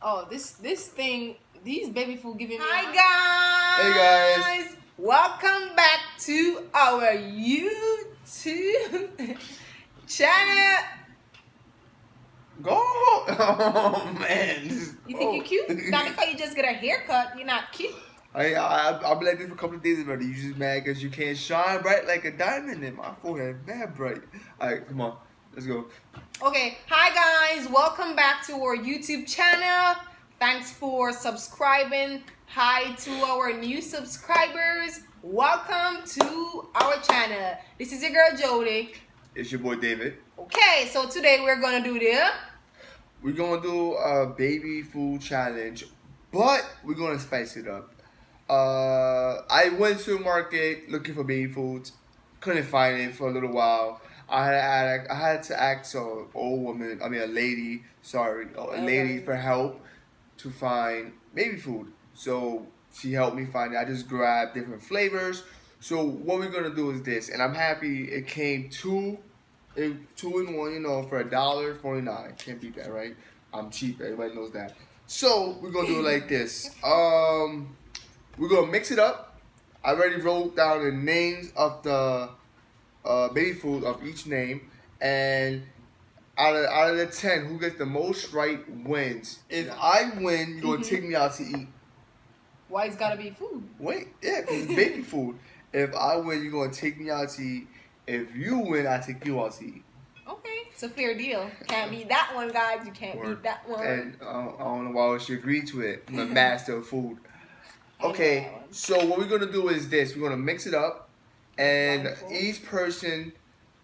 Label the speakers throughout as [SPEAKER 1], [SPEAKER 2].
[SPEAKER 1] Oh, this thing, these baby food giving me.
[SPEAKER 2] Hi
[SPEAKER 1] Hey
[SPEAKER 2] guys! Welcome back to our YouTube channel.
[SPEAKER 3] Go! Oh man!
[SPEAKER 2] You think you're cute? Not because you just get a haircut, you're not cute.
[SPEAKER 3] I've been like this for a couple of days already. You just mad because you can't shine bright like a diamond in my forehead. Mad bright. Alright, come on. Let's go.
[SPEAKER 2] Okay, hi guys, welcome back to our YouTube channel. Thanks for subscribing. Hi to our new subscribers. Welcome to our channel. This is your girl Jody.
[SPEAKER 3] It's your boy David.
[SPEAKER 2] Okay, so today we're gonna do the
[SPEAKER 3] We're gonna do a baby food challenge, but we're gonna spice it up. I went to the market looking for baby foods, couldn't find it for a little while. I had to ask a lady for help to find baby food. So she helped me find it. I just grabbed different flavors. So what we're gonna do is this, and I'm happy it came two in one, for $1.49. Can't beat that, right? I'm cheap, everybody knows that. So we're gonna do it like this. We're gonna mix it up. I already wrote down the names of the baby food of each name, and out of the 10, who gets the most right wins. If I win, you're gonna take me out to eat.
[SPEAKER 2] Why it's gotta be food?
[SPEAKER 3] Wait, yeah, because it's baby food. If I win, you're gonna take me out to eat. If you win, I take you out to eat.
[SPEAKER 2] Okay, it's a fair deal. Can't beat that one, guys. You can't beat that one.
[SPEAKER 3] And I don't know why she agreed to it. I'm a master of food. Okay, so what we're gonna do is this. We're gonna mix it up, and each person,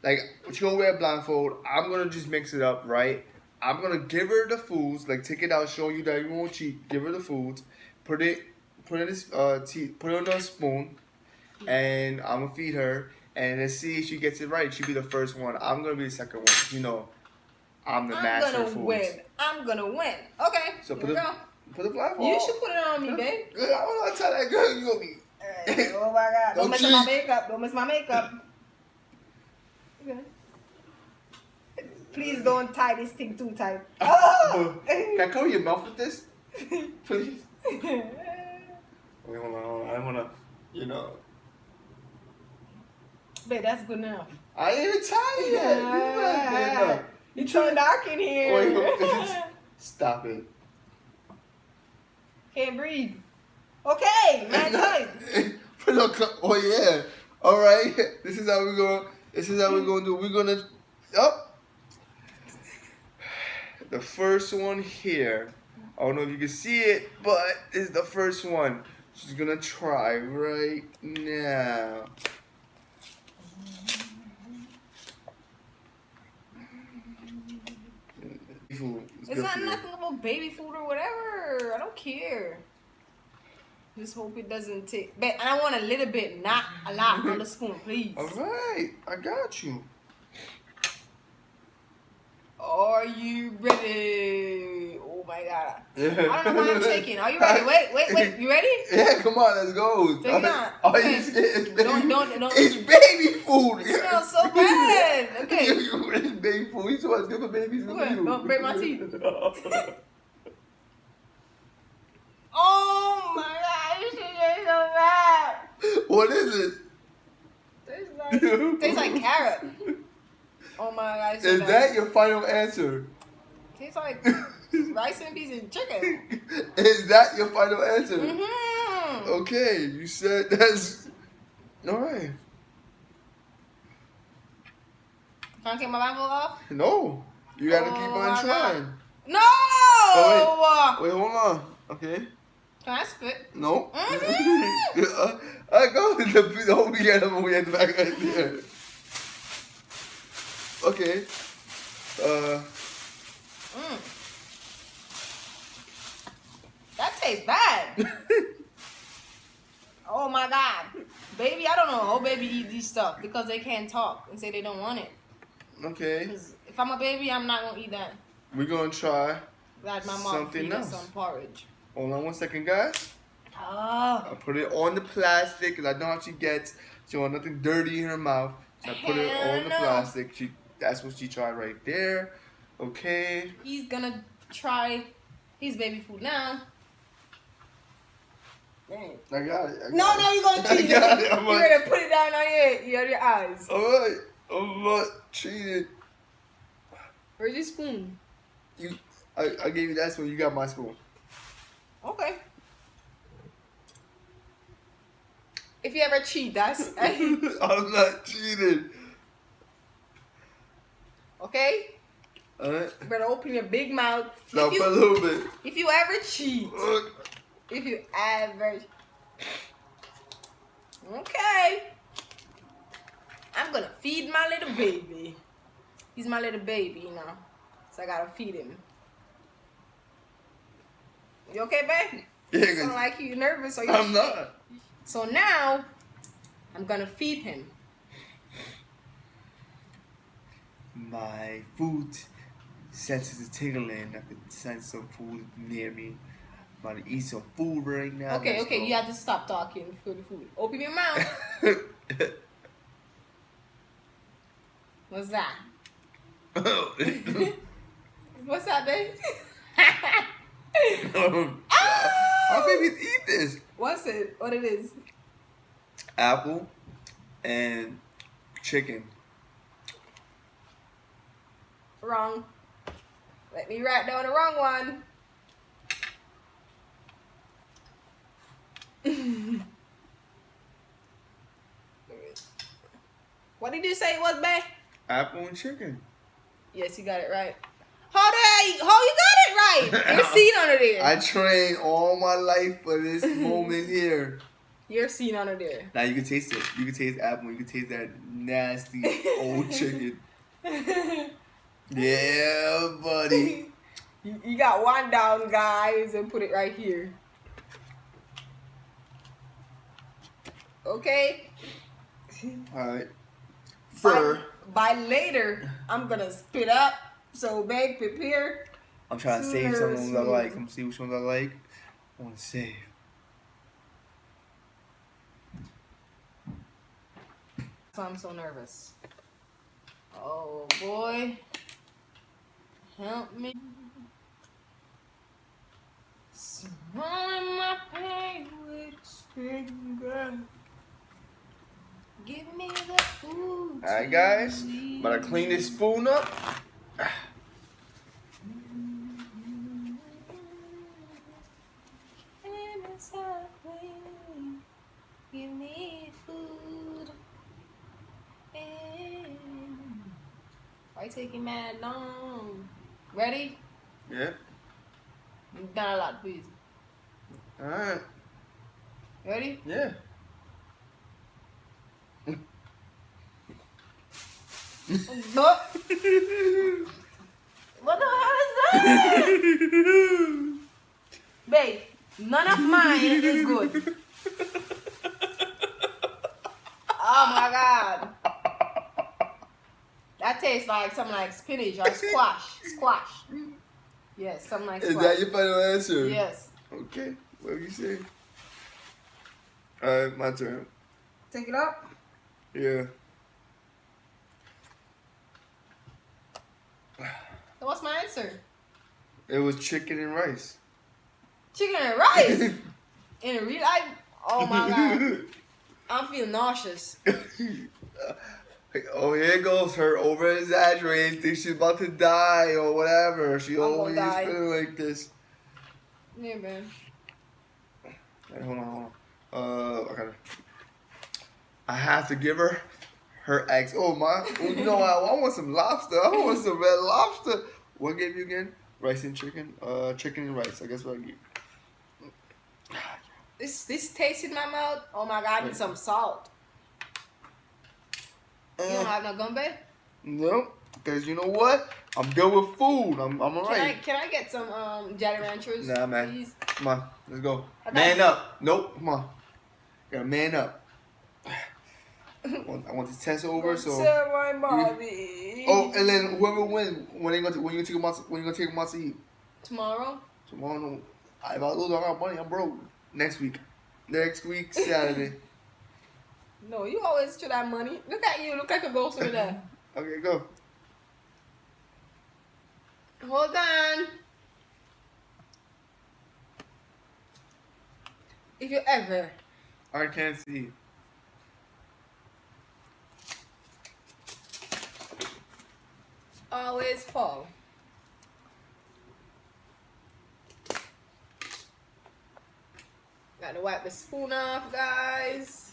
[SPEAKER 3] like, she's gonna wear a blindfold. I'm gonna just mix it up, right? I'm gonna give her the foods, like take it out, showing you that you won't cheat. Give her the foods, put it in this put it on a spoon, and I'm gonna feed her. And let's see if she gets it right. She'll be the first one. I'm gonna be the second one. I'm the master of foods.
[SPEAKER 2] I'm gonna win. Okay,
[SPEAKER 3] So
[SPEAKER 2] here we go.
[SPEAKER 3] Put the blindfold.
[SPEAKER 2] You should put it on me, babe.
[SPEAKER 3] I don't want to tell that girl you gonna be.
[SPEAKER 2] Oh my God! Don't mess
[SPEAKER 3] cheat.
[SPEAKER 2] my makeup. Don't mess my makeup. Okay. Please don't tie this thing too tight. Oh!
[SPEAKER 3] Can I cover your mouth with this? Please. Wait, hold on. I wanna,
[SPEAKER 2] Babe, that's good enough.
[SPEAKER 3] I ain't even tired yet.
[SPEAKER 2] It's so dark in here.
[SPEAKER 3] Wait, stop it.
[SPEAKER 2] Can't breathe. Okay, man, tight.
[SPEAKER 3] Oh yeah. All right. This is how we're gonna do. We're gonna. The first one here. I don't know if you can see it, but it's the first one. She's gonna try right now.
[SPEAKER 2] It's not nothing about baby food or whatever. I don't care. Just hope it doesn't take. But I want a little bit, not a lot on the spoon, please.
[SPEAKER 3] All right, I got you.
[SPEAKER 2] Are you ready? Oh my God. I don't know why I'm shaking. Are you ready? Wait. You ready?
[SPEAKER 3] Yeah, come on, let's go.
[SPEAKER 2] Take it out.
[SPEAKER 3] Are
[SPEAKER 2] Okay.
[SPEAKER 3] you scared? Don't.
[SPEAKER 2] It's
[SPEAKER 3] baby food.
[SPEAKER 2] It smells so bad. Okay.
[SPEAKER 3] It's baby food. You supposed to give for babies.
[SPEAKER 2] Don't break my teeth. Oh my God, this shit is so bad.
[SPEAKER 3] What is it?
[SPEAKER 2] Tastes like carrot. Oh my God, it's so
[SPEAKER 3] Is
[SPEAKER 2] bad.
[SPEAKER 3] that your final answer?
[SPEAKER 2] Tastes like rice and peas and chicken.
[SPEAKER 3] Is that your final answer?
[SPEAKER 2] Mm-hmm.
[SPEAKER 3] Okay, you said that's all right.
[SPEAKER 2] Can I take my blindfold off?
[SPEAKER 3] No, you gotta keep
[SPEAKER 2] my
[SPEAKER 3] on trying.
[SPEAKER 2] No!
[SPEAKER 3] Oh, wait, hold on. Okay.
[SPEAKER 2] Can I spit?
[SPEAKER 3] No.
[SPEAKER 2] Mhm.
[SPEAKER 3] I go with the whole beginning of the back right there. Okay.
[SPEAKER 2] That tastes bad. Oh my God. Baby, I don't know how baby eat these stuff because they can't talk and say they don't want it.
[SPEAKER 3] Okay.
[SPEAKER 2] Because if I'm a baby, I'm not gonna eat that.
[SPEAKER 3] We're gonna try
[SPEAKER 2] Like my mom
[SPEAKER 3] something
[SPEAKER 2] feed us
[SPEAKER 3] else.
[SPEAKER 2] some porridge.
[SPEAKER 3] Hold on 1 second, guys.
[SPEAKER 2] Oh.
[SPEAKER 3] I put it on the plastic because I know how she gets. She want nothing dirty in her mouth. So I put it on the
[SPEAKER 2] Hell no.
[SPEAKER 3] plastic. That's what she tried right there. Okay.
[SPEAKER 2] He's gonna try He's baby food now. Dang.
[SPEAKER 3] I got it.
[SPEAKER 2] No, you're gonna cheat.
[SPEAKER 3] I got it. I'm
[SPEAKER 2] You're gonna put it down on your eyes.
[SPEAKER 3] Alright, I'm not cheating.
[SPEAKER 2] Where's your spoon?
[SPEAKER 3] I gave you that spoon, you got my spoon.
[SPEAKER 2] Okay. If you ever cheat, that's
[SPEAKER 3] I'm not cheating.
[SPEAKER 2] okay.
[SPEAKER 3] Alright.
[SPEAKER 2] You better open your big mouth.
[SPEAKER 3] Now for a little bit.
[SPEAKER 2] If you ever cheat, if you ever, okay. I'm gonna feed my little baby. He's my little baby, you know, so I gotta feed him. You okay, babe?
[SPEAKER 3] Yeah,
[SPEAKER 2] You sound like you nervous or you
[SPEAKER 3] I'm not.
[SPEAKER 2] So now, I'm gonna feed him.
[SPEAKER 3] My food senses are tingling. I can sense some food near me. I'm about to eat some food right now.
[SPEAKER 2] Okay,
[SPEAKER 3] Let's
[SPEAKER 2] okay,
[SPEAKER 3] go.
[SPEAKER 2] you have to stop talking for the food. Open your mouth. What's that? What's that, babe?
[SPEAKER 3] How babies eat this?
[SPEAKER 2] What's it? What it is?
[SPEAKER 3] Apple and chicken.
[SPEAKER 2] Wrong. Let me write down the wrong one. What did you say it was, babe?
[SPEAKER 3] Apple and chicken.
[SPEAKER 2] Yes, you got it right. How you got it right? Your seed under there.
[SPEAKER 3] I trained all my life for this moment here.
[SPEAKER 2] Your seed under there.
[SPEAKER 3] Now you can taste it. You can taste apple. You can taste that nasty old chicken. Yeah, buddy.
[SPEAKER 2] You got one down, guys, and put it right here. Okay?
[SPEAKER 3] All right. Fur.
[SPEAKER 2] By later, I'm gonna spit up. So, babe, prepare.
[SPEAKER 3] I'm trying to save some of them I like. I'm see which ones I like. I want to save.
[SPEAKER 2] So I'm so nervous. Oh boy. Help me. Swallowing my pain with finger. Give me the food.
[SPEAKER 3] Alright, guys. About to clean this spoon up.
[SPEAKER 2] Give me food. Why you taking mad long? Ready?
[SPEAKER 3] Yeah.
[SPEAKER 2] Not a lot, please.
[SPEAKER 3] Alright.
[SPEAKER 2] Ready?
[SPEAKER 3] Yeah.
[SPEAKER 2] What the hell is that? Babe, none of mine is good. Oh my god. That tastes like something like spinach or squash. Squash. Yes, something like
[SPEAKER 3] Is
[SPEAKER 2] squash.
[SPEAKER 3] that your final answer?
[SPEAKER 2] Yes.
[SPEAKER 3] Okay. What do you say? Alright, my turn.
[SPEAKER 2] Take it up.
[SPEAKER 3] Yeah.
[SPEAKER 2] So what's my answer?
[SPEAKER 3] It was chicken and rice.
[SPEAKER 2] Chicken and rice? In real life? Oh my god. I'm feeling nauseous.
[SPEAKER 3] Oh, here goes her over exaggerating, thinks she's about to die or whatever. She always
[SPEAKER 2] die.
[SPEAKER 3] feeling like this.
[SPEAKER 2] Yeah, man.
[SPEAKER 3] Hey, hold on. I have to give her eggs. Oh my! Oh, you know what? I want some lobster. I want some red lobster. What gave you again? Rice and chicken. Chicken and rice. I guess what I gave.
[SPEAKER 2] This tastes in my mouth. Oh my god, I need some salt. You don't have no gumbo?
[SPEAKER 3] No, because you know what? I'm good with food. I'm alright.
[SPEAKER 2] Can I get some Jolly Ranchers?
[SPEAKER 3] Nah, man.
[SPEAKER 2] Please?
[SPEAKER 3] Come on, let's go.
[SPEAKER 2] Okay.
[SPEAKER 3] Man up. Nope. Come on. Gotta man up. I want this test over, so.
[SPEAKER 2] Tell my mommy.
[SPEAKER 3] Oh, and then whoever wins, when you gonna take a month to eat?
[SPEAKER 2] Tomorrow?
[SPEAKER 3] Tomorrow, no. If I lose all my money, I'm broke. Next week, Saturday.
[SPEAKER 2] No, you always should have money. Look at you. Look like a ghost over there.
[SPEAKER 3] Okay, go.
[SPEAKER 2] Hold on. If you ever.
[SPEAKER 3] I can't see.
[SPEAKER 2] Always fall. Gotta wipe the spoon off, guys.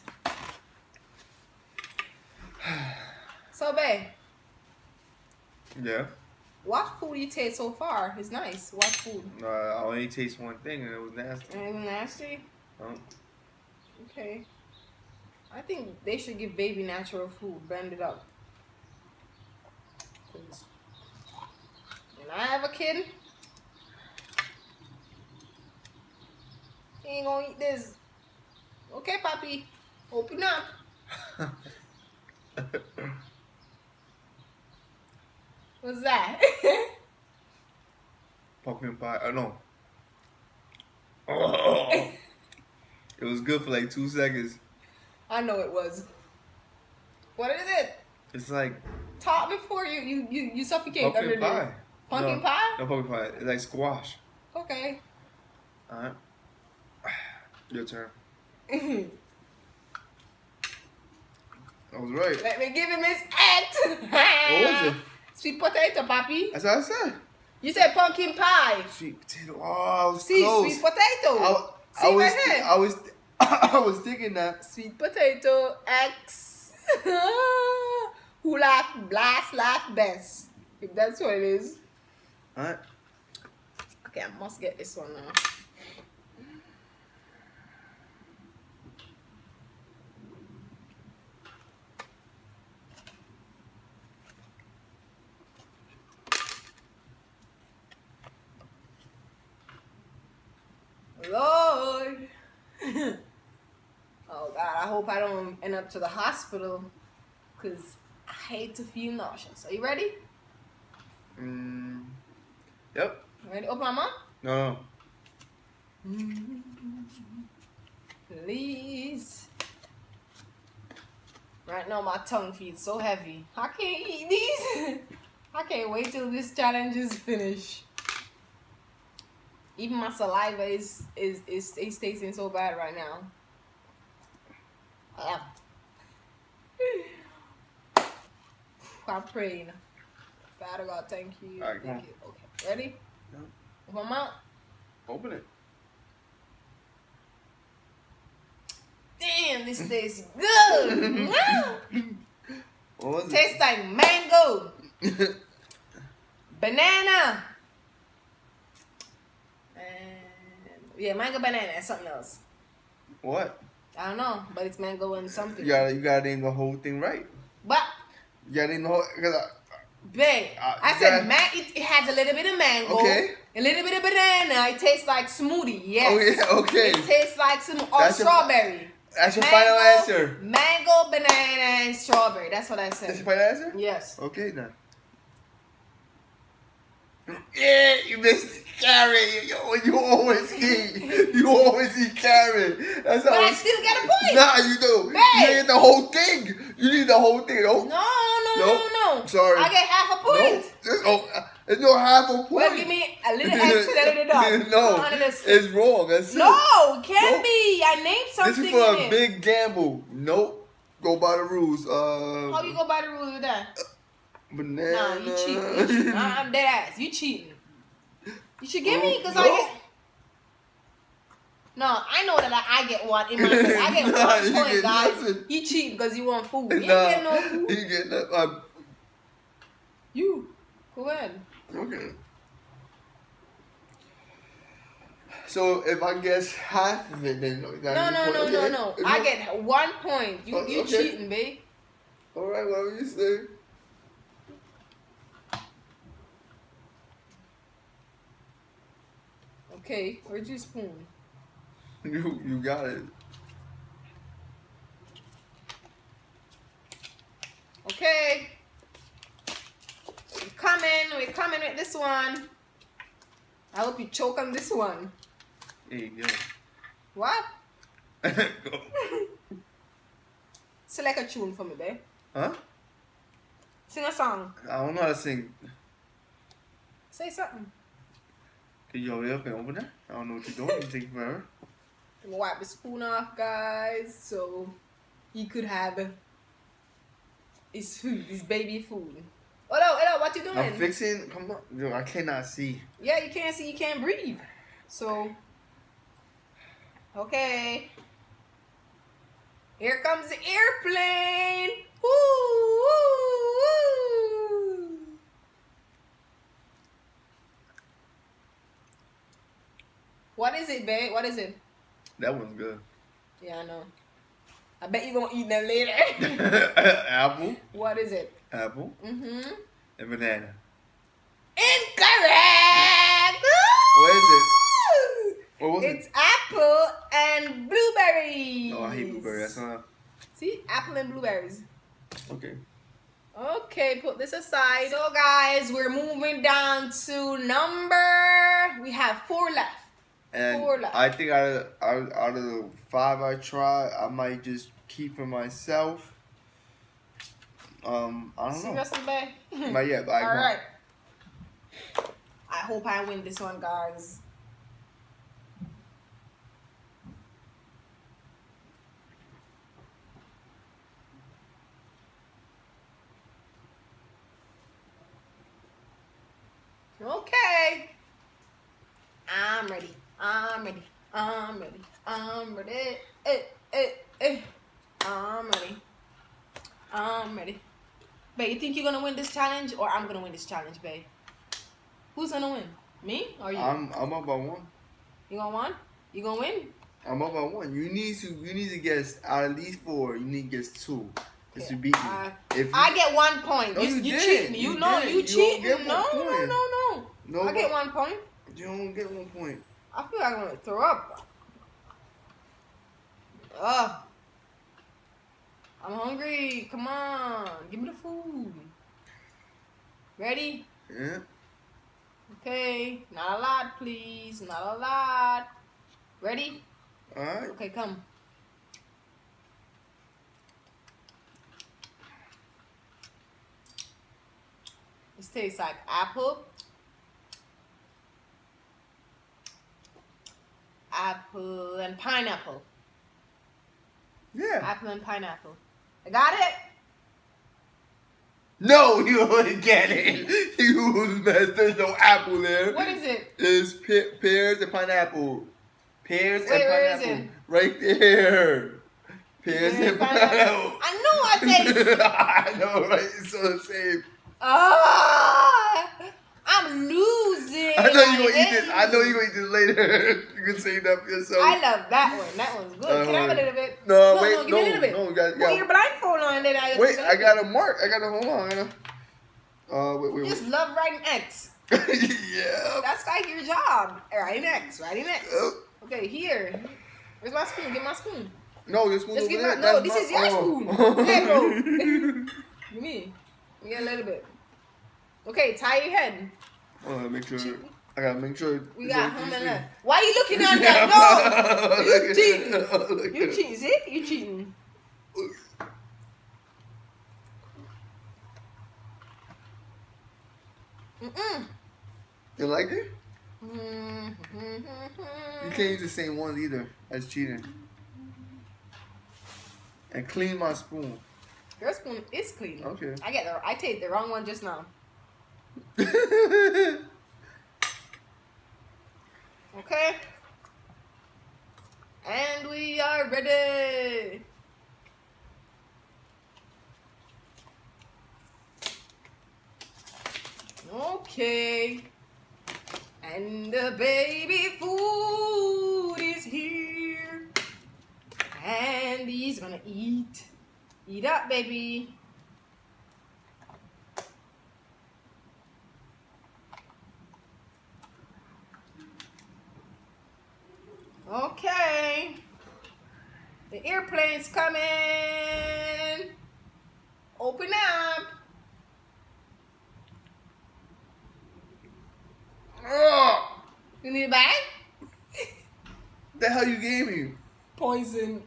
[SPEAKER 2] So, babe,
[SPEAKER 3] Yeah.
[SPEAKER 2] what food you taste so far is nice. What food?
[SPEAKER 3] I only taste one thing and it was nasty.
[SPEAKER 2] Anything nasty?
[SPEAKER 3] Oh.
[SPEAKER 2] Okay. I think they should give baby natural food, blend it up. 'Cause when I have a kid, he ain't gonna eat this. Okay, Poppy, open up. What's that?
[SPEAKER 3] Pumpkin pie. Oh no. Oh. It was good for like 2 seconds.
[SPEAKER 2] I know it was. What is it?
[SPEAKER 3] It's like
[SPEAKER 2] Talk before you suffocate
[SPEAKER 3] pumpkin
[SPEAKER 2] under
[SPEAKER 3] pie.
[SPEAKER 2] there. Pumpkin
[SPEAKER 3] No,
[SPEAKER 2] pie?
[SPEAKER 3] No pumpkin pie. It's like squash.
[SPEAKER 2] Okay.
[SPEAKER 3] Alright. Your turn. I was right.
[SPEAKER 2] Let me give him his act.
[SPEAKER 3] What was it?
[SPEAKER 2] Sweet potato, Papi.
[SPEAKER 3] That's what I said.
[SPEAKER 2] You said pumpkin pie.
[SPEAKER 3] Sweet potato. Oh, I was
[SPEAKER 2] See,
[SPEAKER 3] close.
[SPEAKER 2] sweet potato. See
[SPEAKER 3] I was,
[SPEAKER 2] right here.
[SPEAKER 3] I was thinking that.
[SPEAKER 2] Sweet potato X. Who laugh best? If that's what it is.
[SPEAKER 3] Alright.
[SPEAKER 2] Okay, I must get this one now. Lord. Oh God, I hope I don't end up to the hospital because I hate to feel nauseous. Are you ready?
[SPEAKER 3] Yep.
[SPEAKER 2] Ready? Open my mouth.
[SPEAKER 3] No.
[SPEAKER 2] Please. Right now my tongue feels so heavy. I can't eat these. I can't wait till this challenge is finished. Even my saliva is tasting so bad right now. I'm praying. Father God, thank you.
[SPEAKER 3] All right,
[SPEAKER 2] Thank you. Okay, ready?
[SPEAKER 3] Yeah.
[SPEAKER 2] Open my mouth.
[SPEAKER 3] Open it.
[SPEAKER 2] Damn, this tastes good.
[SPEAKER 3] What was
[SPEAKER 2] Tastes like mango,
[SPEAKER 3] it?
[SPEAKER 2] banana, and yeah, mango, banana, and something else.
[SPEAKER 3] What?
[SPEAKER 2] I don't know, but it's mango and something.
[SPEAKER 3] You gotta name the whole thing right.
[SPEAKER 2] But
[SPEAKER 3] You gotta name the whole.
[SPEAKER 2] babe, I
[SPEAKER 3] you
[SPEAKER 2] said
[SPEAKER 3] gotta-
[SPEAKER 2] it has a little bit of mango,
[SPEAKER 3] Okay.
[SPEAKER 2] a little bit of banana. It tastes like smoothie. Yes.
[SPEAKER 3] Oh yeah. Okay.
[SPEAKER 2] It tastes like some or
[SPEAKER 3] That's your-
[SPEAKER 2] strawberry.
[SPEAKER 3] That's your final answer.
[SPEAKER 2] Mango, banana, and strawberry. That's what I
[SPEAKER 3] That's
[SPEAKER 2] said.
[SPEAKER 3] your final answer.
[SPEAKER 2] Yes.
[SPEAKER 3] Okay then. Yeah, you missed carrot. You always eat. You always eat carrot. That's how.
[SPEAKER 2] But I still get a point.
[SPEAKER 3] Nah, you do.
[SPEAKER 2] Babe.
[SPEAKER 3] You need the whole thing. You need the whole thing. No.
[SPEAKER 2] No.
[SPEAKER 3] Sorry.
[SPEAKER 2] I get half a point.
[SPEAKER 3] There's no half a point.
[SPEAKER 2] Well, give me a little extra than it up.
[SPEAKER 3] No, it's wrong. That's it.
[SPEAKER 2] No, can't
[SPEAKER 3] Nope.
[SPEAKER 2] be. I named something.
[SPEAKER 3] This is for
[SPEAKER 2] in
[SPEAKER 3] a
[SPEAKER 2] it.
[SPEAKER 3] big gamble. Nope. Go by the rules.
[SPEAKER 2] How you go by the rules with that?
[SPEAKER 3] Banana.
[SPEAKER 2] Nah, you cheating. I'm dead ass. You cheating. You should give me because
[SPEAKER 3] No.
[SPEAKER 2] I get. No, I know that I get one in my head. I get
[SPEAKER 3] Nah,
[SPEAKER 2] one
[SPEAKER 3] you
[SPEAKER 2] point,
[SPEAKER 3] get
[SPEAKER 2] guys.
[SPEAKER 3] nothing.
[SPEAKER 2] You cheat because you want food. You ain't
[SPEAKER 3] Nah,
[SPEAKER 2] getting no food.
[SPEAKER 3] you get that.
[SPEAKER 2] You. Go ahead.
[SPEAKER 3] Okay. So if I guess half of it, then
[SPEAKER 2] No.
[SPEAKER 3] Okay.
[SPEAKER 2] I get 1 point. You
[SPEAKER 3] Okay.
[SPEAKER 2] cheating, babe.
[SPEAKER 3] All right, whatever you say.
[SPEAKER 2] Okay, where's your spoon?
[SPEAKER 3] You got it.
[SPEAKER 2] Okay. We're coming with this one. I hope you choke on this one.
[SPEAKER 3] There you
[SPEAKER 2] What?
[SPEAKER 3] go.
[SPEAKER 2] Select a tune for me, babe.
[SPEAKER 3] Huh?
[SPEAKER 2] Sing a song.
[SPEAKER 3] I don't know how to sing.
[SPEAKER 2] Say something.
[SPEAKER 3] Can you hurry up and open that? I don't know what you're doing. You take forever.
[SPEAKER 2] I'm gonna wipe the spoon off, guys, so he could have his food, his baby food. Hello, what you doing?
[SPEAKER 3] I'm fixing. Come on, yo, I cannot see.
[SPEAKER 2] Yeah, you can't see, you can't breathe. So, okay. Here comes the airplane. Woo, woo, woo. What is it, babe? What is it?
[SPEAKER 3] That one's good.
[SPEAKER 2] Yeah, I know. I bet you're gonna eat that later.
[SPEAKER 3] Apple.
[SPEAKER 2] What is it?
[SPEAKER 3] Apple.
[SPEAKER 2] Mm-hmm.
[SPEAKER 3] And banana.
[SPEAKER 2] Incorrect!
[SPEAKER 3] What is it? What was
[SPEAKER 2] It's apple and blueberries.
[SPEAKER 3] Oh, I hate blueberry. That's not.
[SPEAKER 2] See? Apple and blueberries.
[SPEAKER 3] Okay.
[SPEAKER 2] Okay, put this aside. So, guys, we're moving down to we have 4 left.
[SPEAKER 3] And
[SPEAKER 2] 4 left.
[SPEAKER 3] I think out of the 5 I try, I might just keep for myself. I don't know.
[SPEAKER 2] Seriously, babe?
[SPEAKER 3] Not yet, but I
[SPEAKER 2] All
[SPEAKER 3] won't.
[SPEAKER 2] right. I hope I win this one, guys. Okay. I'm ready. I'm ready. I'm ready. I'm ready. I'm ready. I'm ready. Babe, you think you're gonna win this challenge or I'm gonna win this challenge, babe? Who's gonna win? Me or you?
[SPEAKER 3] I'm up by 1.
[SPEAKER 2] You gonna win? You gonna win?
[SPEAKER 3] I'm up by 1. You need to guess out of these 4. You need to guess 2 just to beat me. If you,
[SPEAKER 2] I get 1 point.
[SPEAKER 3] No, you did.
[SPEAKER 2] cheating. You
[SPEAKER 3] You
[SPEAKER 2] know
[SPEAKER 3] did.
[SPEAKER 2] you
[SPEAKER 3] You
[SPEAKER 2] cheating.
[SPEAKER 3] don't get
[SPEAKER 2] No,
[SPEAKER 3] one
[SPEAKER 2] no,
[SPEAKER 3] point.
[SPEAKER 2] no, no.
[SPEAKER 3] No,
[SPEAKER 2] I get 1 point.
[SPEAKER 3] You don't get 1 point.
[SPEAKER 2] I feel like I'm gonna throw up. Ugh. I'm hungry. Come on. Give me the food. Ready?
[SPEAKER 3] Yeah.
[SPEAKER 2] Okay. Not a lot, please. Not a lot. Ready?
[SPEAKER 3] All right.
[SPEAKER 2] Okay, come. This tastes like apple. Apple and pineapple.
[SPEAKER 3] Yeah.
[SPEAKER 2] Apple and pineapple. I got it?
[SPEAKER 3] No, you wouldn't get it. You was messed. There's no apple there.
[SPEAKER 2] What is it?
[SPEAKER 3] It's pears and pineapple. Pears and
[SPEAKER 2] Where is
[SPEAKER 3] pineapple.
[SPEAKER 2] it?
[SPEAKER 3] Right there. Pears and pineapple.
[SPEAKER 2] I know I taste.
[SPEAKER 3] I know, right? It's so the same.
[SPEAKER 2] Ah, I'm losing.
[SPEAKER 3] I know you gonna eat this. I know you gonna eat this later. You can say that for yourself.
[SPEAKER 2] I love that one. That one's good. Can I have a little bit?
[SPEAKER 3] No, wait,
[SPEAKER 2] give me a little bit.
[SPEAKER 3] no, you got,
[SPEAKER 2] Put your blindfold on, then I.
[SPEAKER 3] wait, I got a mark. I got a hold on.
[SPEAKER 2] You
[SPEAKER 3] Wait.
[SPEAKER 2] just love writing X.
[SPEAKER 3] Yeah.
[SPEAKER 2] That's like your job. Writing X. Writing X.
[SPEAKER 3] Yep.
[SPEAKER 2] Okay, here. Where's my spoon? Get my spoon.
[SPEAKER 3] No, your spoon
[SPEAKER 2] Just
[SPEAKER 3] over
[SPEAKER 2] give
[SPEAKER 3] there.
[SPEAKER 2] my. No,
[SPEAKER 3] That's
[SPEAKER 2] this is
[SPEAKER 3] my-
[SPEAKER 2] your
[SPEAKER 3] oh.
[SPEAKER 2] spoon. Hey, bro. Give me. You get a little bit. Okay, tie your head.
[SPEAKER 3] Make sure. I gotta make sure.
[SPEAKER 2] We
[SPEAKER 3] it's
[SPEAKER 2] got
[SPEAKER 3] all
[SPEAKER 2] him
[SPEAKER 3] PC.
[SPEAKER 2] and that. Why you looking at that? No, you cheating.
[SPEAKER 3] Look
[SPEAKER 2] You
[SPEAKER 3] at-
[SPEAKER 2] cheating. See? You cheating.
[SPEAKER 3] You like it?
[SPEAKER 2] Mm-hmm.
[SPEAKER 3] You can't use the same ones either. That's cheating. And clean my spoon.
[SPEAKER 2] Your spoon is clean.
[SPEAKER 3] Okay.
[SPEAKER 2] I take the wrong one just now. Okay. And we are ready. Okay. And the baby food is here. And he's gonna eat. Eat up, baby. Okay. The airplane's coming. Open up.
[SPEAKER 3] Ugh.
[SPEAKER 2] You need a bag?
[SPEAKER 3] The hell you gave me?
[SPEAKER 2] Poison.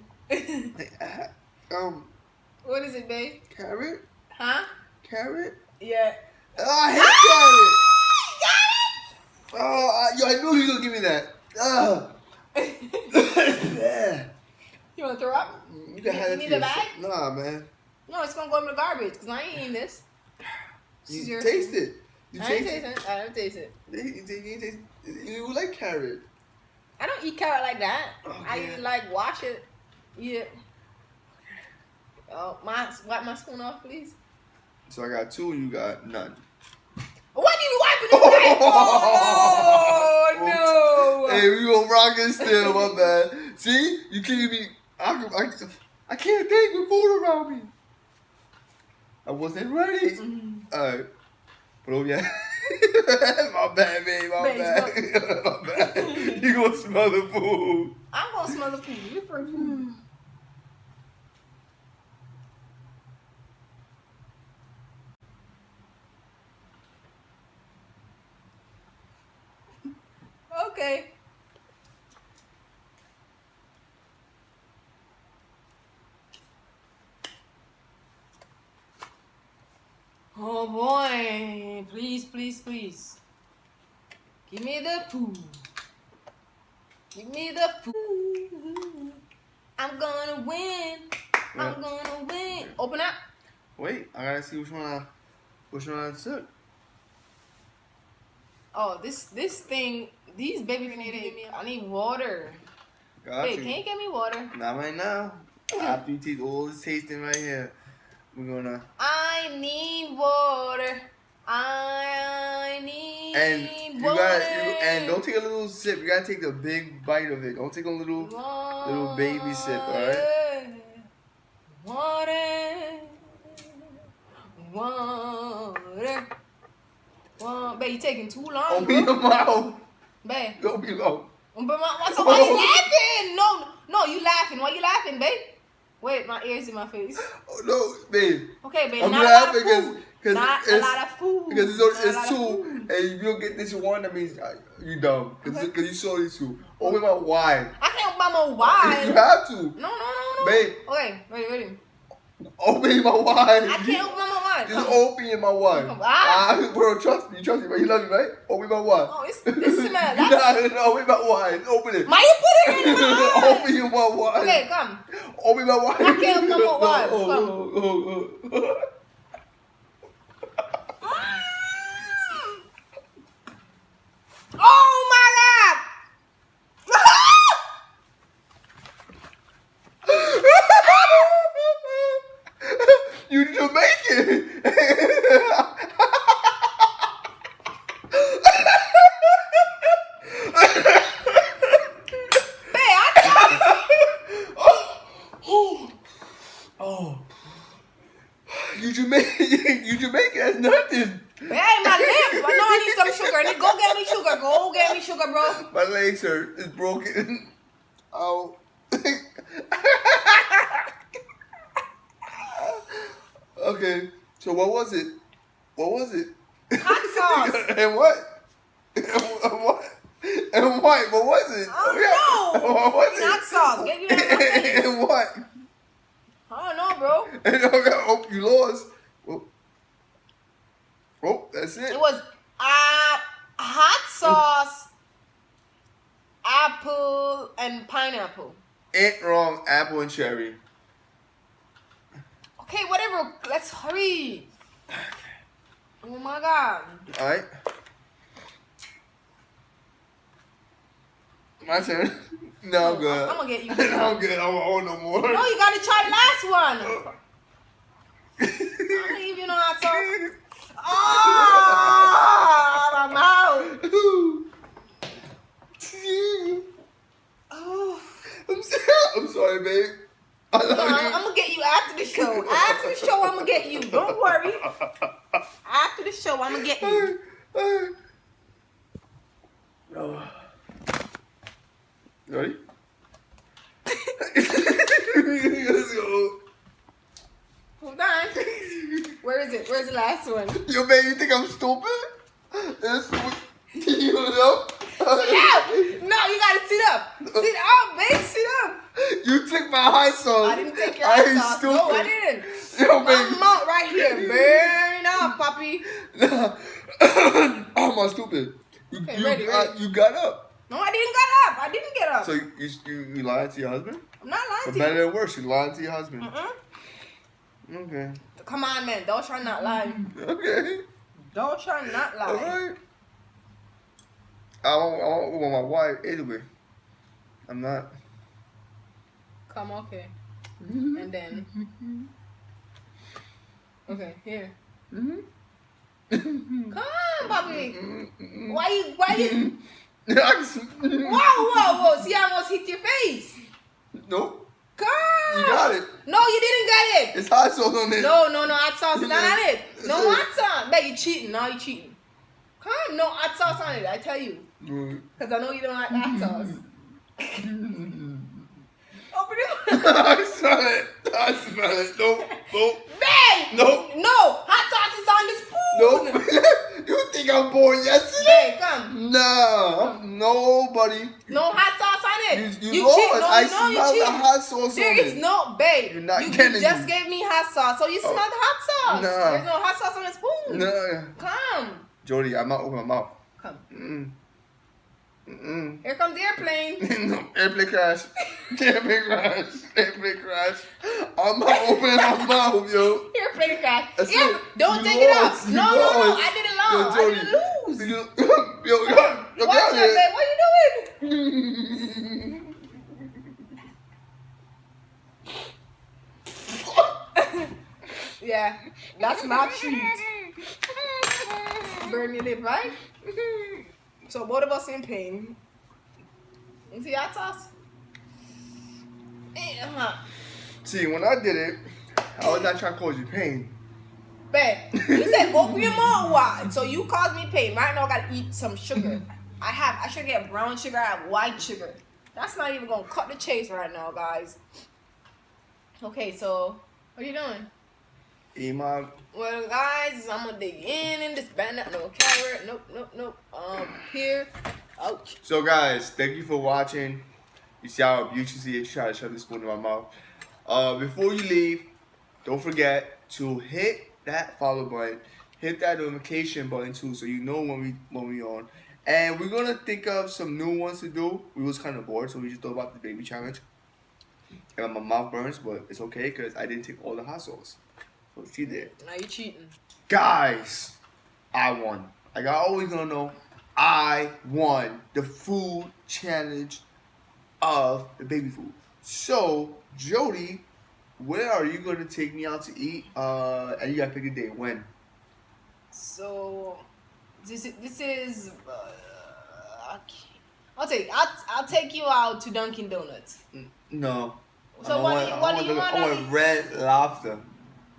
[SPEAKER 2] What is it, babe?
[SPEAKER 3] Carrot?
[SPEAKER 2] Huh?
[SPEAKER 3] Carrot?
[SPEAKER 2] Yeah.
[SPEAKER 3] Oh, I hate carrot. Oh, yo, I knew you were gonna give me that. Ugh. Yeah.
[SPEAKER 2] You want to throw up?
[SPEAKER 3] You can have
[SPEAKER 2] You
[SPEAKER 3] it
[SPEAKER 2] need
[SPEAKER 3] to
[SPEAKER 2] the
[SPEAKER 3] yourself.
[SPEAKER 2] bag?
[SPEAKER 3] Nah, man.
[SPEAKER 2] No, it's gonna go in the garbage because I ain't eating this. This is
[SPEAKER 3] You
[SPEAKER 2] your
[SPEAKER 3] taste
[SPEAKER 2] food.
[SPEAKER 3] it. You
[SPEAKER 2] I ain't
[SPEAKER 3] taste
[SPEAKER 2] tasting it. I don't taste it.
[SPEAKER 3] it. You like carrot.
[SPEAKER 2] I don't eat carrot like that. I
[SPEAKER 3] Okay.
[SPEAKER 2] like wash it. Eat it. Oh, wipe my spoon off, please.
[SPEAKER 3] So I got 2, you got none.
[SPEAKER 2] What are you wiping the knife? Oh no!
[SPEAKER 3] Hey, we gonna rock it still, my bad. See? You can't be. I can't think with food around me. I wasn't ready. Alright. But oh yeah. My bad, babe. My
[SPEAKER 2] Babe,
[SPEAKER 3] bad. My bad. You gonna smell the food.
[SPEAKER 2] I'm gonna smell the food. You first. Okay. Oh boy. Please, please, please. Give me the food. Give me the food. I'm gonna win. I'm gonna win. Open up.
[SPEAKER 3] Wait, I gotta see which one I took.
[SPEAKER 2] Oh, this thing, these baby food give me. I need water.
[SPEAKER 3] Got
[SPEAKER 2] Wait,
[SPEAKER 3] you.
[SPEAKER 2] can you get me water?
[SPEAKER 3] Not right now. After you taste all this tasting right here, we're gonna.
[SPEAKER 2] I need water. I need
[SPEAKER 3] And you
[SPEAKER 2] water.
[SPEAKER 3] and don't take a little sip. You gotta take the big bite of it. Don't take a little baby sip. All right.
[SPEAKER 2] Water. Water. Water. Babe, you taking too long,
[SPEAKER 3] Open your
[SPEAKER 2] bro.
[SPEAKER 3] mouth.
[SPEAKER 2] Babe.
[SPEAKER 3] Don't be low.
[SPEAKER 2] So why you laughing? No, you laughing. Why you laughing, babe? Wait, my ears in my face.
[SPEAKER 3] Oh, no, babe.
[SPEAKER 2] Okay, babe,
[SPEAKER 3] I'm
[SPEAKER 2] not a lot of
[SPEAKER 3] laughing
[SPEAKER 2] food.
[SPEAKER 3] because
[SPEAKER 2] Not a lot of food.
[SPEAKER 3] Because
[SPEAKER 2] Not a
[SPEAKER 3] it's
[SPEAKER 2] lot of
[SPEAKER 3] 2,
[SPEAKER 2] food.
[SPEAKER 3] and if you don't get this one, that means you dumb. Because
[SPEAKER 2] Okay.
[SPEAKER 3] you saw these 2. Open my wide.
[SPEAKER 2] I can't buy my wine.
[SPEAKER 3] You have to.
[SPEAKER 2] No.
[SPEAKER 3] Babe.
[SPEAKER 2] Okay, ready.
[SPEAKER 3] Open my wide.
[SPEAKER 2] I can't open my wine.
[SPEAKER 3] Just open my wide.
[SPEAKER 2] Come.
[SPEAKER 3] Bro, trust me, but you love me, right? Open my wide.
[SPEAKER 2] Oh, this smell.
[SPEAKER 3] No, open my wide. Open it.
[SPEAKER 2] Why you put it in my wine?
[SPEAKER 3] Open my wide.
[SPEAKER 2] Okay, come.
[SPEAKER 3] Open my wide.
[SPEAKER 2] I can't open my wine.
[SPEAKER 3] Oh.
[SPEAKER 2] Oh my God!
[SPEAKER 3] You Jamaican. Oh. You Jamaican has nothing.
[SPEAKER 2] Hey, my lip. I know I need some sugar. Go get me sugar. Go get me sugar, bro.
[SPEAKER 3] My legs hurt. It's broken. Oh. Okay. So what was it?
[SPEAKER 2] Hot sauce.
[SPEAKER 3] And what? And what? And what? What was it?
[SPEAKER 2] I don't know.
[SPEAKER 3] What was it?
[SPEAKER 2] Hot sauce. Get you that in my face.
[SPEAKER 3] And what?
[SPEAKER 2] I don't know, bro.
[SPEAKER 3] And okay, oh, you lost. Oh, that's it.
[SPEAKER 2] It was hot sauce, apple, and pineapple.
[SPEAKER 3] Ain't wrong. Apple and cherry.
[SPEAKER 2] Okay, whatever. Let's hurry. Oh my God.
[SPEAKER 3] All right. My turn. No, I'm good.
[SPEAKER 2] I'm gonna get you.
[SPEAKER 3] No, I'm good. I don't want no more.
[SPEAKER 2] No, you gotta try the last one. I don't give you no hot sauce. Oh, my mouth. Oh.
[SPEAKER 3] I'm sorry, babe. I love you.
[SPEAKER 2] I'm gonna get you after the show. After the show, I'm gonna get you. Don't worry. After the show, I'm gonna get you.
[SPEAKER 3] Ready? Let's go.
[SPEAKER 2] Hold on. Where is it? Where's the last one?
[SPEAKER 3] Yo, babe, you think I'm stupid? You know?
[SPEAKER 2] Sit up! No, you gotta sit up. Sit up, babe. Sit up.
[SPEAKER 3] You took my hot sauce.
[SPEAKER 2] I didn't take your hot
[SPEAKER 3] ain't
[SPEAKER 2] sauce.
[SPEAKER 3] stupid.
[SPEAKER 2] No, I didn't.
[SPEAKER 3] Yo,
[SPEAKER 2] My
[SPEAKER 3] baby.
[SPEAKER 2] mouth right here, burning off, puppy.
[SPEAKER 3] Oh, my stupid.
[SPEAKER 2] Okay, ready.
[SPEAKER 3] You got up.
[SPEAKER 2] No, I didn't get up.
[SPEAKER 3] So you lied to your husband?
[SPEAKER 2] I'm not lying
[SPEAKER 3] For
[SPEAKER 2] to you.
[SPEAKER 3] better or worse, you lied to your husband. Okay.
[SPEAKER 2] Come on, man. Don't try not lie.
[SPEAKER 3] Okay.
[SPEAKER 2] Don't try not lie.
[SPEAKER 3] All right. I want my wife anyway. I'm not.
[SPEAKER 2] Come, okay. And then. Okay, here. Come, Bobby. Why you? Whoa. See, I almost hit your face.
[SPEAKER 3] Nope.
[SPEAKER 2] Come.
[SPEAKER 3] You got it.
[SPEAKER 2] No, you didn't get it.
[SPEAKER 3] It's hot sauce on it.
[SPEAKER 2] No, hot sauce is not on it. No hot sauce. Bet you cheating. No, you cheating. Come, no hot sauce on it. I tell you. Because I know you don't like hot sauce. Open it.
[SPEAKER 3] I smell it. Nope.
[SPEAKER 2] Babe.
[SPEAKER 3] Nope.
[SPEAKER 2] No, hot sauce is on this spoon.
[SPEAKER 3] Nope. You think I'm born yesterday?
[SPEAKER 2] Babe, come.
[SPEAKER 3] No. Nobody.
[SPEAKER 2] No hot sauce on it.
[SPEAKER 3] You lost.
[SPEAKER 2] cheat. No,
[SPEAKER 3] I smell the hot sauce
[SPEAKER 2] There
[SPEAKER 3] on
[SPEAKER 2] is
[SPEAKER 3] it.
[SPEAKER 2] no, babe.
[SPEAKER 3] You're not
[SPEAKER 2] you
[SPEAKER 3] getting
[SPEAKER 2] just
[SPEAKER 3] me.
[SPEAKER 2] gave me hot sauce, so you smell the hot sauce.
[SPEAKER 3] No.
[SPEAKER 2] There's no hot sauce on the spoon.
[SPEAKER 3] No.
[SPEAKER 2] Come.
[SPEAKER 3] Jody, I'm not open my mouth.
[SPEAKER 2] Come.
[SPEAKER 3] Mm-mm.
[SPEAKER 2] Here comes the airplane.
[SPEAKER 3] No, airplane crash. I'm not opening my mouth, yo.
[SPEAKER 2] Airplane crash.
[SPEAKER 3] That's
[SPEAKER 2] Yeah,
[SPEAKER 3] it.
[SPEAKER 2] don't
[SPEAKER 3] You
[SPEAKER 2] take it up.
[SPEAKER 3] lost. You
[SPEAKER 2] No.
[SPEAKER 3] lost.
[SPEAKER 2] I did it long. I
[SPEAKER 3] Jody,
[SPEAKER 2] didn't lose.
[SPEAKER 3] Yo,
[SPEAKER 2] Watch it, babe. What are you doing? Yeah, that's my treat. Burn your lip, right? So both of us in pain. You see hot sauce?
[SPEAKER 3] See, when I did it, I was not trying to cause you pain.
[SPEAKER 2] Babe, you said open your mouth wide, so you caused me pain. Right now I gotta eat some sugar. I should get brown sugar, I have white sugar. That's not even gonna cut the chase right now, guys. Okay, so what are you doing?
[SPEAKER 3] Eat my...
[SPEAKER 2] Well, guys, I'm gonna dig in this bandit. No carrot. Nope. Here. Ouch.
[SPEAKER 3] So, guys, thank you for watching. You see how beautifully I try to shove this spoon in my mouth. Before you leave, don't forget to hit that follow button. Hit that notification button too, so you know when we on. And we're gonna think of some new ones to do. We was kind of bored, so we just thought about the baby challenge. And my mouth burns, but it's okay because I didn't take all the hot sauce. So she did.
[SPEAKER 2] Now you cheating.
[SPEAKER 3] Guys, I won. Like I always gonna know, I won the food challenge of the baby food. So, Jody, where are you gonna take me out to eat? And you gotta pick a day. When?
[SPEAKER 2] So, this is. I'll take you out to Dunkin' Donuts.
[SPEAKER 3] No.
[SPEAKER 2] So what do you want?
[SPEAKER 3] I want Red Lobster.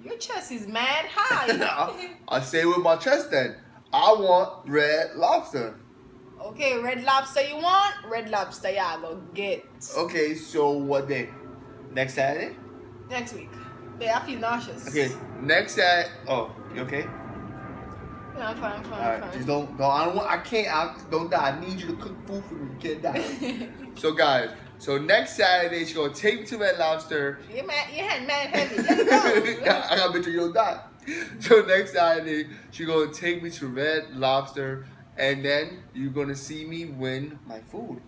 [SPEAKER 2] Your chest is mad high.
[SPEAKER 3] I'll stay with my chest then. I want Red Lobster.
[SPEAKER 2] Okay, Red Lobster you want? Red Lobster, yeah, go get.
[SPEAKER 3] Okay, so what day? Next Saturday?
[SPEAKER 2] Next week. Yeah, I feel nauseous.
[SPEAKER 3] Okay, next Saturday. Oh, you okay?
[SPEAKER 2] Yeah, I'm fine.
[SPEAKER 3] Alright, just don't, I can't, don't die. I need you to cook food for me. You can't die. So, guys, so next Saturday, she's gonna take me to Red Lobster.
[SPEAKER 2] Your hand mad heavy. Let it go.
[SPEAKER 3] I gotta bet you don't die. So, next Saturday, she's gonna take me to Red Lobster, and then you're gonna see me win my food.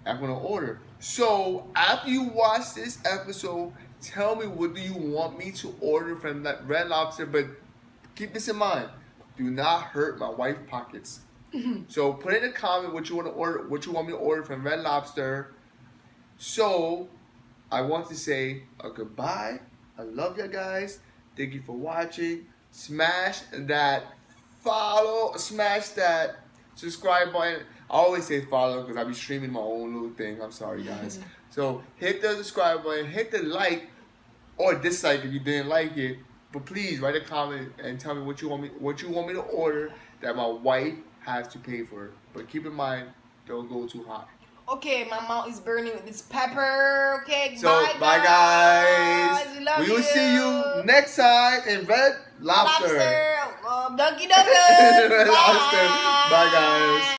[SPEAKER 3] I'm gonna order. So, after you watch this episode, tell me what do you want me to order from that Red Lobster, but keep this in mind. Do not hurt my wife's pockets. So put in a comment what you want to order, what you want me to order from Red Lobster. So I want to say a goodbye. I love you guys. Thank you for watching. Smash that follow, smash that subscribe button. I always say follow because I be streaming my own little thing. I'm sorry guys. So hit the subscribe button, hit the like or dislike if you didn't like it. But please write a comment and tell me what you want me to order that my wife has to pay for. But keep in mind, don't go too hot.
[SPEAKER 2] Okay, my mouth is burning with this pepper. Okay,
[SPEAKER 3] So
[SPEAKER 2] bye
[SPEAKER 3] guys.
[SPEAKER 2] We love
[SPEAKER 3] We will see you next time in Red Lobster.
[SPEAKER 2] Lobster. Dunkin' Donuts.
[SPEAKER 3] Red Lobster. Bye guys.